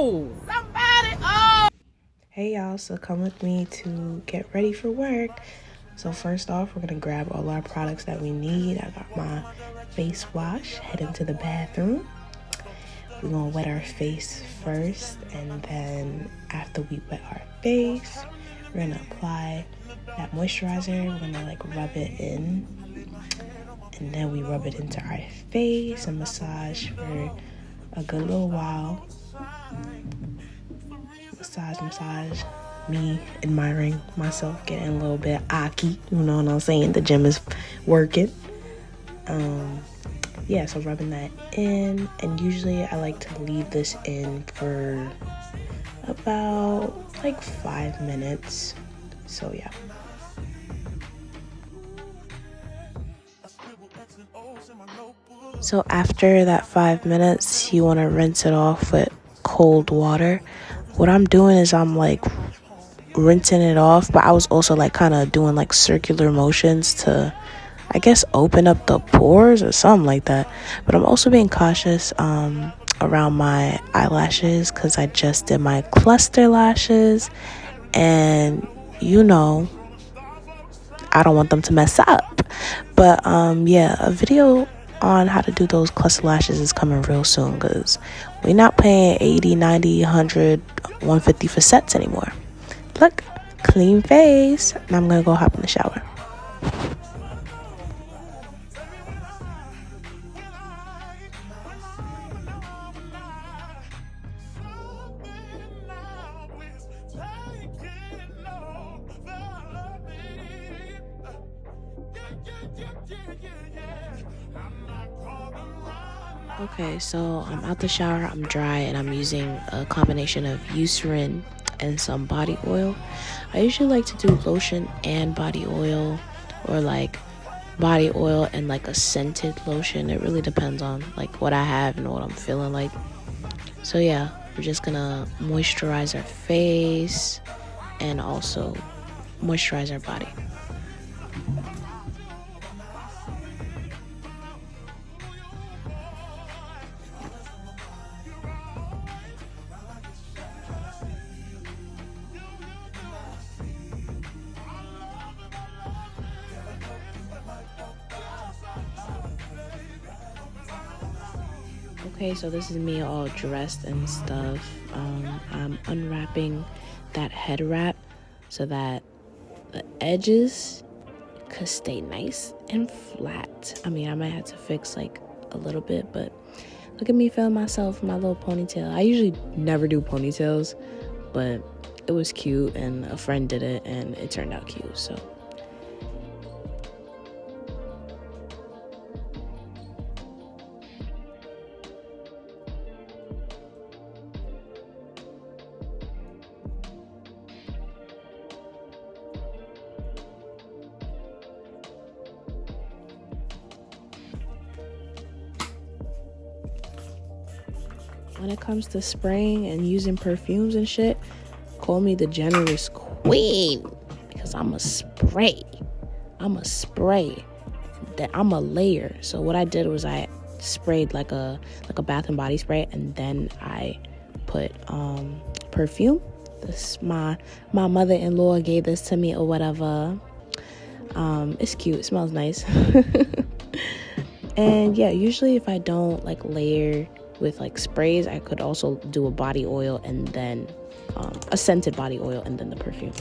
Oh! Somebody! Oh! Hey y'all, so come with me to get ready for work. So first off, we're gonna grab all our products that we need. I got my face wash, head into the bathroom. We're gonna wet our face first, and then after we wet our face, we're gonna apply that moisturizer. We're gonna like rub it in, and then we rub it into our face and massage for a good little while. Massage. Me admiring myself, getting a little bit aki, you know what I'm saying? The gym is working. Yeah, so rubbing that in, and usually I like to leave this in for about like 5 minutes. So yeah. So after that 5 minutes, you want to rinse it off with cold water. What I'm doing is I'm like rinsing it off, but I was also like kind of doing like circular motions to, I guess, open up the pores or something like that. But I'm also being cautious around my eyelashes because I just did my cluster lashes, and you know I don't want them to mess up. But yeah, a video on how to do those cluster lashes is coming real soon because we're not paying 80, 90, 100, 150 for sets anymore. Look, clean face. Now I'm gonna go hop in the shower. Okay, so I'm out the shower, I'm dry, and I'm using a combination of Eucerin and some body oil. I usually like to do lotion and body oil, or like body oil and like a scented lotion. It really depends on like what I have and what I'm feeling like. So yeah, we're just gonna moisturize our face and also moisturize our body. Okay, so this is me all dressed and stuff. I'm unwrapping that head wrap so that the edges could stay nice and flat. I mean, I might have to fix like a little bit, but look at me feeling myself, my little ponytail. I usually never do ponytails, but it was cute and a friend did it and it turned out cute, so. When it comes to spraying and using perfumes and shit, call me the generous queen because I'm a spray. I'm a layer. So what I did was I sprayed like a Bath and Body spray, and then I put perfume. This my mother-in-law gave this to me or whatever. It's cute. It smells nice. And yeah, usually if I don't like layer with like sprays, I could also do a body oil and then a scented body oil and then the perfume.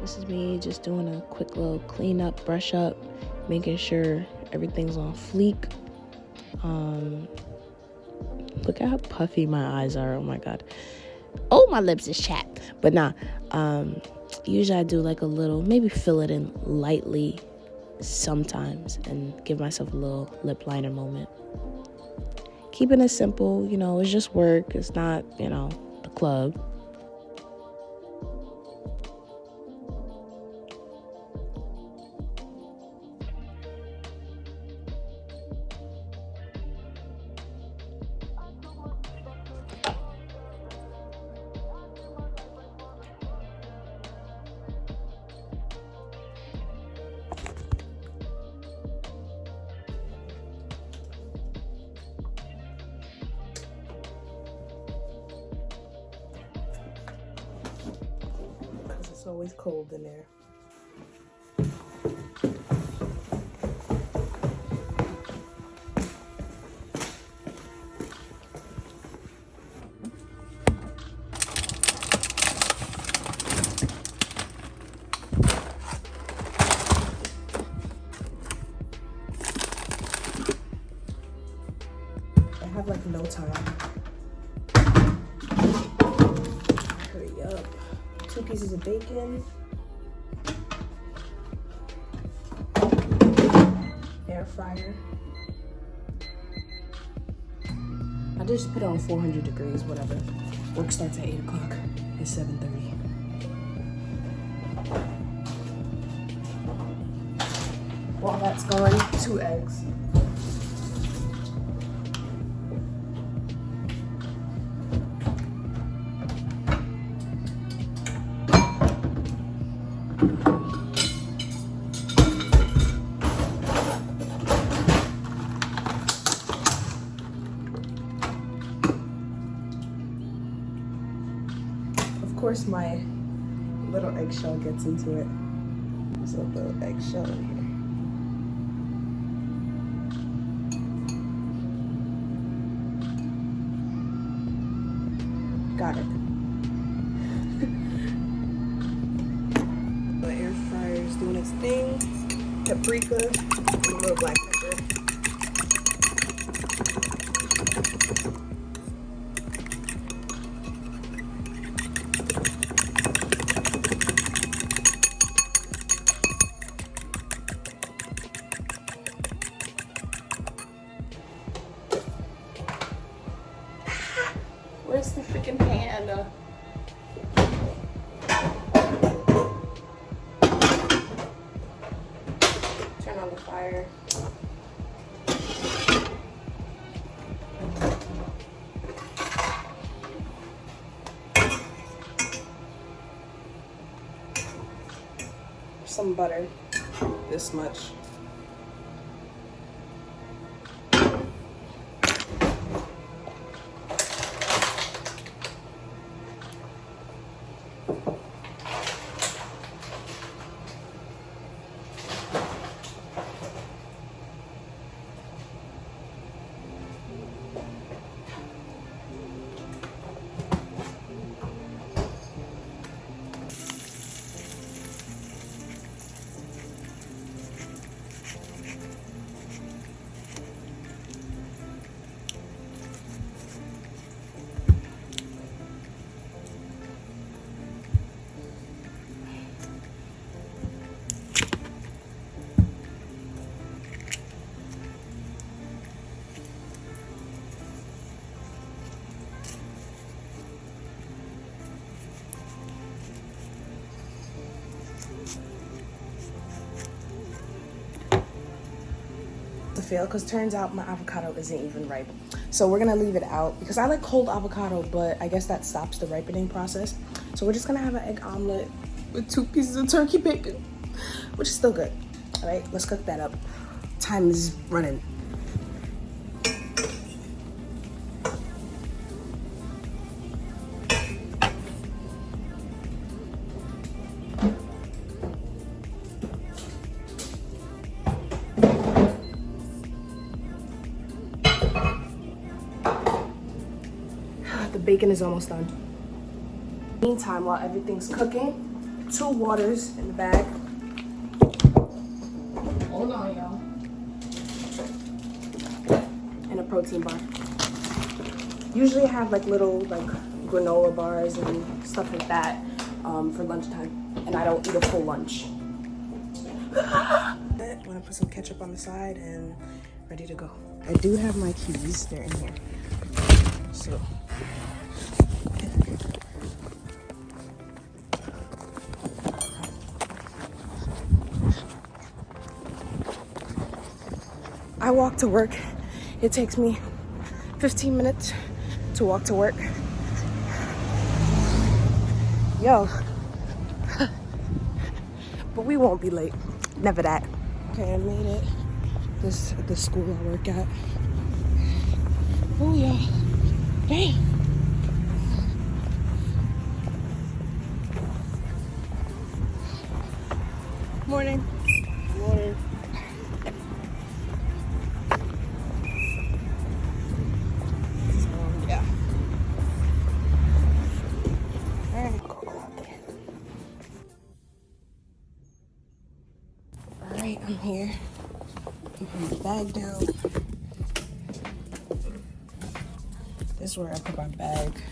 This is me just doing a quick little cleanup, brush up, making sure everything's on fleek. Look at how puffy my eyes are. Oh my god. Oh, my lips is chapped. But nah, usually I do like a little, maybe fill it in lightly sometimes and give myself a little lip liner moment. Keeping it simple, you know, it's just work. It's not, you know, the club. It's always cold in there. I have like no time. Hurry up. 2 pieces of bacon. Air fryer. I just put it on 400 degrees, whatever. Work starts at 8 o'clock. It's 7:30. While that's going, 2 eggs. Of course, my little eggshell gets into it. There's a little eggshell in here. Got it. The air fryer is doing its thing. Paprika and a little black pepper. Where's the freaking pan? Turn on the fire. Some butter, this much. To fail because turns out my avocado isn't even ripe, so we're gonna leave it out because I like cold avocado, but I guess that stops the ripening process. So we're just gonna have an egg omelet with 2 pieces of turkey bacon, which is still good. All right, let's cook that up. Time is running. The bacon is almost done. Meantime, while everything's cooking, 2 waters in the bag. Hold on, y'all. And a protein bar. Usually I have like little granola bars and stuff like that for lunchtime, and I don't eat a full lunch. I'm gonna put some ketchup on the side and ready to go. I do have my keys, they're in here. So I walk to work. It takes me 15 minutes to walk to work. Yo. But we won't be late. Never that. Okay, I made it. This at the school I work at. Oh yeah. Damn. Morning. Morning. Yeah. Alright, go out there. Alright, I'm here. I'm putting the bag down. This is where I put my bag.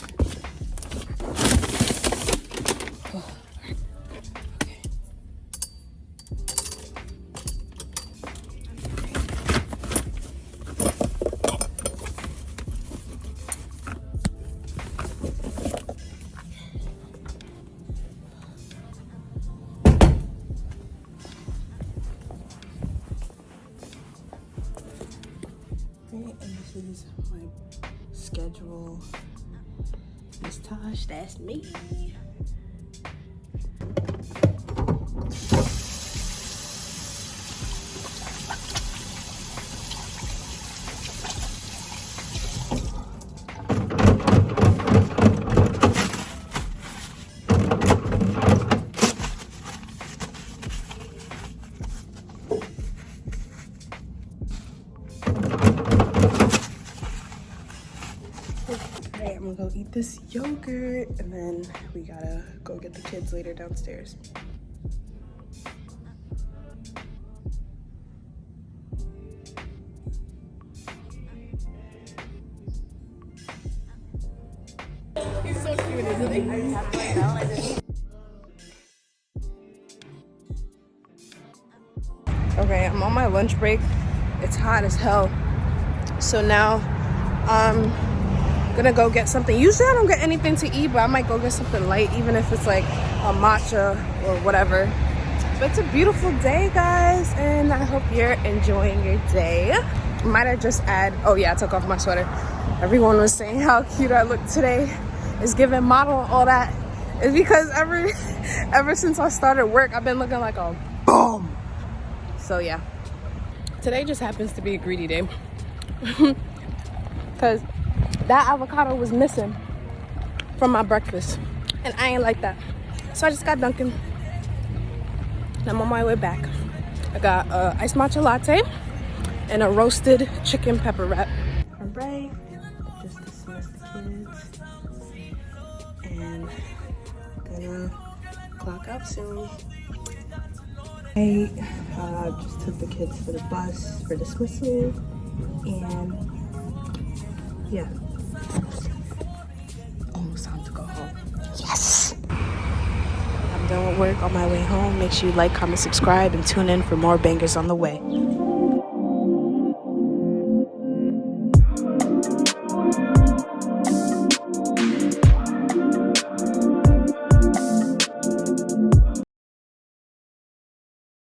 And this is my schedule. Miss Tosh, that's me. Alright, I'm gonna go eat this yogurt and then we gotta go get the kids later downstairs. He's so cute, isn't he? Okay, I'm on my lunch break. It's hot as hell. So now I'm gonna go get something. Usually I don't get anything to eat, but I might go get something light, even if it's like a matcha or whatever. But it's a beautiful day, guys, and I hope you're enjoying your day. Might I just add, oh yeah, I took off my sweater. Everyone was saying how cute I look today. It's giving model and all that. It's because ever since I started work, I've been looking like a bomb. So yeah, today just happens to be a greedy day because that avocado was missing from my breakfast and I ain't like that. So I just got Dunkin'. And I'm on my way back. I got iced matcha latte and a roasted chicken pepper wrap. All right, just dismissed the kids and gonna clock out soon. I just took the kids to the bus for dismissal, and yeah, almost time to go home. Yes! I'm done with work, on my way home. Make sure you like, comment, subscribe, and tune in for more bangers on the way.